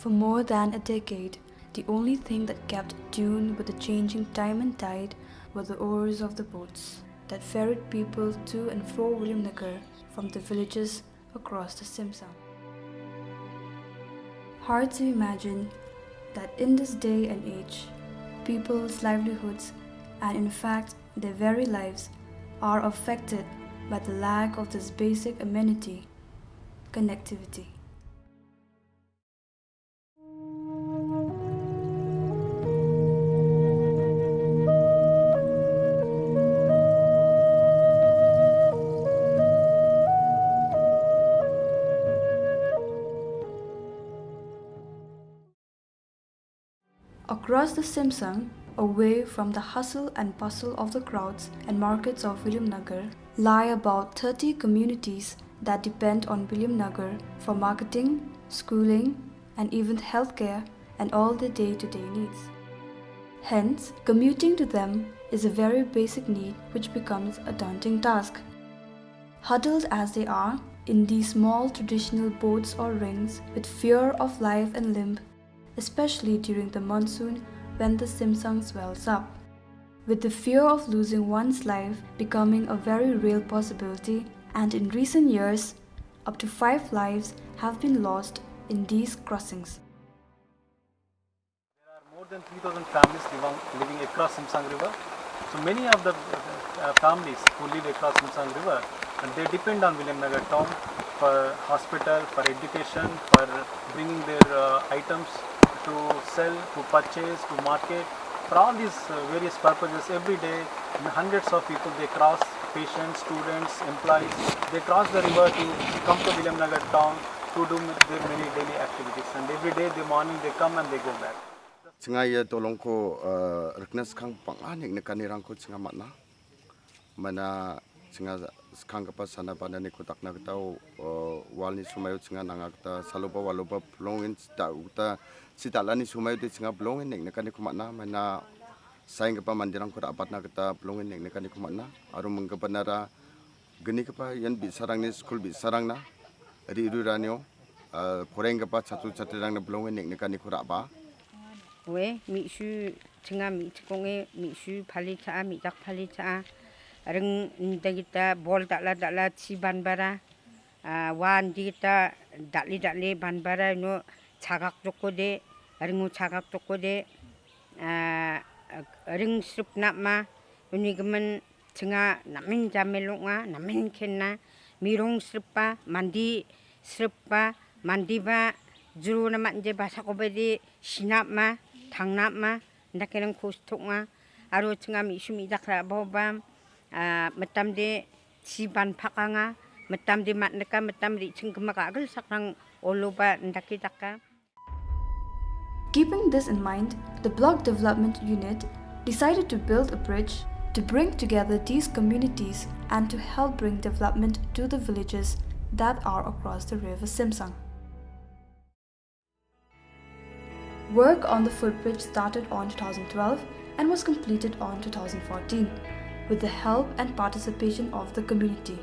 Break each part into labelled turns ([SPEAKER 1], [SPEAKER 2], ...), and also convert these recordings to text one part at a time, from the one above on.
[SPEAKER 1] For more than a decade, the only thing that kept tune with the changing time and tide were the oars of the boats that ferried people to and fro Williamnagar from the villages across the Simsang. Hard to imagine that in this day and age, people's livelihoods and in fact their very lives are affected by the lack of this basic amenity, connectivity. Across the Simsang, away from the hustle and bustle of the crowds and markets of Williamnagar, lie about 30 communities that depend on Williamnagar for marketing, schooling, and even healthcare and all their day-to-day needs. Hence, commuting to them is a very basic need which becomes a daunting task. Huddled as they are in these small traditional boats or rings with fear of life and limb, especially during the monsoon when the Simsang swells up, with the fear of losing one's life becoming a very real possibility, and in recent years, up to 5 lives have been lost in these crossings.
[SPEAKER 2] There are more than 3,000 families living across Simsang River. So many of the families who live across Simsang River, and they depend on Williamnagar town for hospital, for education, for bringing their items to sell, to purchase, to market. For all these various purposes, every day hundreds of people they cross, patients, students, employees, they cross the river to come to Williamnagar town to do their many daily activities. And every day, the morning they come and they go back.
[SPEAKER 3] Singaya tolong ko reknas kang panganik na kanirang ko singa matna mana singa kang kapas sana pada ni kotak na kita wal ni sumayo singa nangakta salopa walopa plongin sita lani sumayo di singa plongin nek na kani ko matna mana sayang kapa mandirang ko dapat na kita plongin nek na kani ko matna arum mengkapanara geni kapa yan bi sarang ni school bi sarang na ri ranyo koreng kapa satu rang na plongin nek na kani ko dapat
[SPEAKER 4] 왜 미슈 증아 미트공에 미슈 팔리차 미작 팔리차 ring ndagita bol dakla ciban bara wan digita dakli ban bara no cagak joko de ringu cagak joko de ring sup nama uni gemen cenga namin jamelunga namin kenna mirong srepa mandi ba juru nama nje bahasa kobedi sinapma tangnapma ndakenang kustokma aro cenga misu midakra bobam metamde ciban pakanga metamde matneka metamde cengkemakagal sakrang oloba ndakitaka.
[SPEAKER 1] Keeping this in mind, the Block Development Unit decided to build a bridge to bring together these communities and to help bring development to the villages that are across the river Simsang. Work on the footbridge started on 2012 and was completed on 2014 with the help and participation of the community.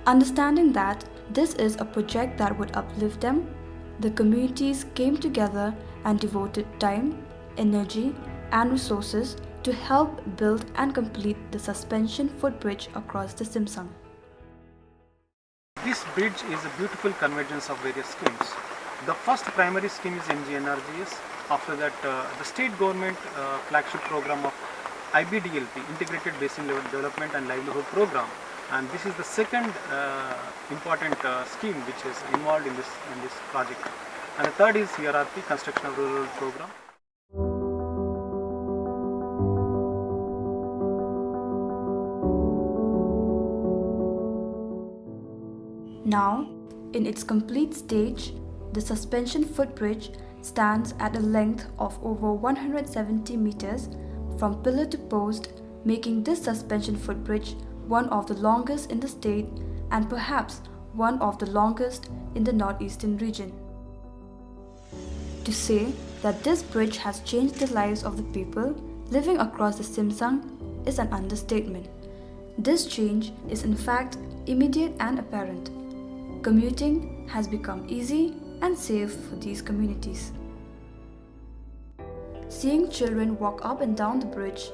[SPEAKER 1] Understanding that this is a project that would uplift them, the communities came together and devoted time, energy, and resources to help build and complete the suspension footbridge across the Simsang.
[SPEAKER 2] This bridge is a beautiful convergence of various schemes. The first primary scheme is MGNRGS. After that, the state government flagship program of IBDLP, Integrated Basin Level Development and Livelihood Program, and this is the second important scheme which is involved in this project. And the third is CRRP, Construction of Rural Program.
[SPEAKER 1] Now, in its complete stage, the suspension footbridge stands at a length of over 170 meters from pillar to post, making this suspension footbridge one of the longest in the state and perhaps one of the longest in the northeastern region. To say that this bridge has changed the lives of the people living across the Simsang is an understatement. This change is in fact immediate and apparent. Commuting has become easy and safe for these communities. Seeing children walk up and down the bridge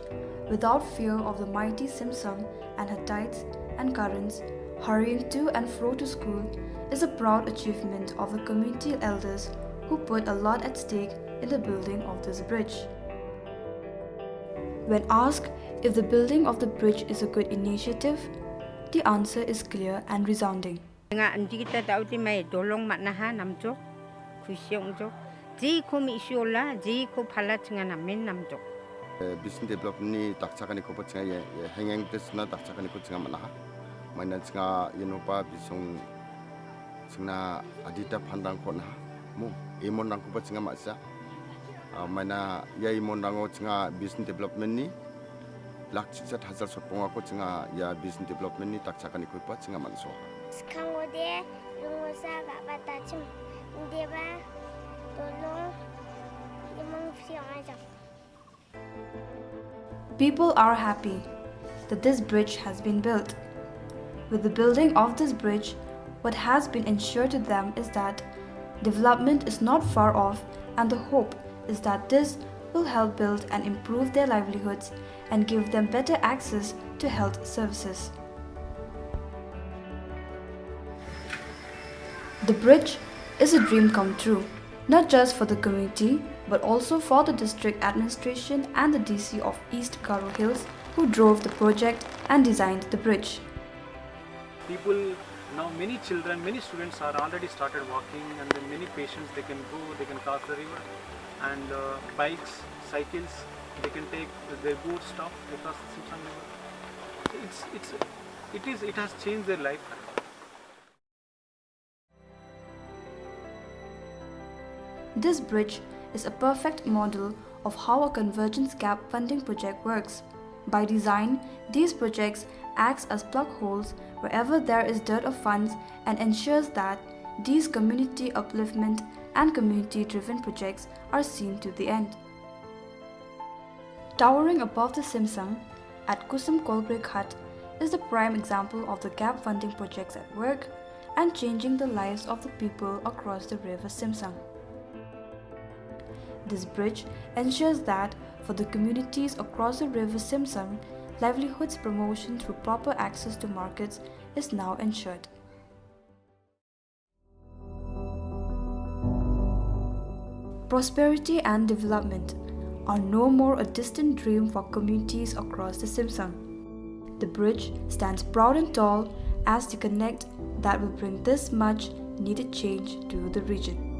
[SPEAKER 1] without fear of the mighty Simsang and her tides and currents hurrying to and fro to school is a proud achievement of the community elders who put a lot at stake in the building of this bridge. When asked if the building of the bridge is a good initiative, the answer is clear and resounding.
[SPEAKER 4] Nga andi kita tahu ti mai dolong maknaha namjok kusyongjok ji ko mi siola ji ko phala chinga namen namjok
[SPEAKER 3] Basin development ni takchakani ko pachinga ye hengeng desna takchakani ko chinga mana mana chinga yenopa bisong chinga adita phandang ko na mu imon nang ko pachinga masa mana ya imon nango chinga basin development ni lakchichat hazar sotponga ko chinga ya basin development ni takchakani ko pachinga manso
[SPEAKER 5] Skangode lungosa babatachim ndeba dolong limang fianga.
[SPEAKER 1] People are happy that this bridge has been built. With the building of this bridge, what has been ensured to them is that development is not far off, and the hope is that this will help build and improve their livelihoods and give them better access to health services. The bridge is a dream come true, not just for the community, but also for the district administration and the DC of East Garo Hills who drove the project and designed the bridge.
[SPEAKER 2] People now, many children, many students are already started walking, and then many patients they can go, they can cross the river, and bikes, cycles, they can take their goods stop across the Simsang River. It has changed their life.
[SPEAKER 1] This bridge is a perfect model of how a convergence gap funding project works. By design, these projects act as plug holes wherever there is dearth of funds and ensures that these community upliftment and community-driven projects are seen to the end. Towering above the Simsang at Kusimkolgre Hut is the prime example of the gap funding projects at work and changing the lives of the people across the river Simsang. This bridge ensures that for the communities across the river Simsang, livelihoods promotion through proper access to markets is now ensured. Prosperity and development are no more a distant dream for communities across the Simsang. The bridge stands proud and tall as the connect that will bring this much needed change to the region.